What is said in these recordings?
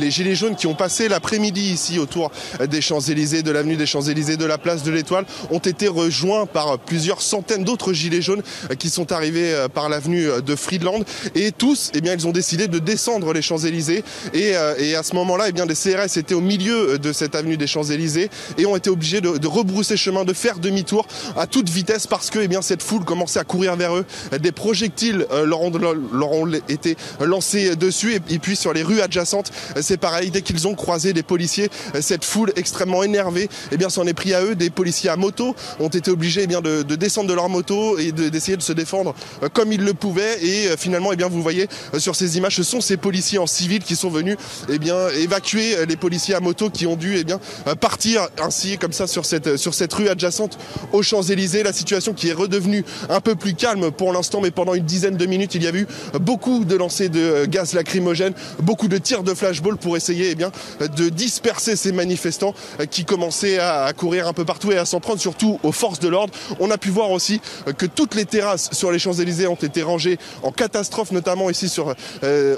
les Gilets jaunes qui ont passé l'après-midi ici autour des Champs-Élysées, de l'avenue des Champs-Élysées, de la place de l'Étoile, ont été rejoints par plusieurs centaines d'autres Gilets jaunes qui sont arrivés par l'avenue de Friedland. Et tous, eh bien, ils ont décidé de descendre les Champs-Élysées. Et à ce moment-là, eh bien, les CRS étaient au milieu de cette avenue des Champs-Élysées et ont été obligés de rebrousser chemin, de faire demi-tour à toute vitesse parce que, eh bien, cette foule commençait à courir vers eux. Des projectiles leur ont été lancés dessus et puis sur les rues adjacentes, c'est pareil. Dès qu'ils ont croisé des policiers, cette foule extrêmement énervée, eh bien, s'en est pris à eux. Des policiers à moto ont été obligés, eh bien, de descendre de leur moto et d'essayer de se défendre comme ils le pouvaient. Et finalement, eh bien, vous voyez sur ces images, ce sont ces policiers en civil qui sont venus, eh bien, évacuer les policiers à moto qui ont dû, eh bien, partir ainsi comme ça sur cette rue adjacente aux Champs-Élysées. La situation qui est redevenue un peu plus calme pour l'instant, mais pendant une dizaine de minutes, il y a eu beaucoup de lancers de gaz lacrymogène, beaucoup de tirs de flashball pour essayer, eh bien, de disperser ces manifestants qui commençaient à courir un peu partout et à s'en prendre surtout aux forces de l'ordre. On a pu voir aussi que toutes les terrasses sur les Champs-Élysées ont été rangées en catastrophe, notamment ici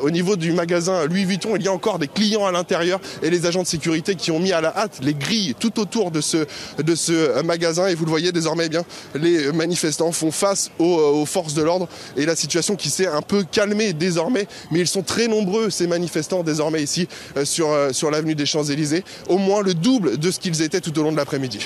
au niveau du magasin Louis Vuitton. Il y a encore des clients à l'intérieur et les agents de sécurité qui ont mis à la hâte les grilles tout autour de ce magasin. Et vous le voyez désormais, eh bien, les manifestants font face aux forces de l'ordre et la situation qui s'est un peu calmée désormais. Mais ils sont très nombreux, ces manifestants, désormais ici sur l'avenue des Champs-Élysées. Au moins le double de ce qu'ils étaient tout au long de l'après-midi.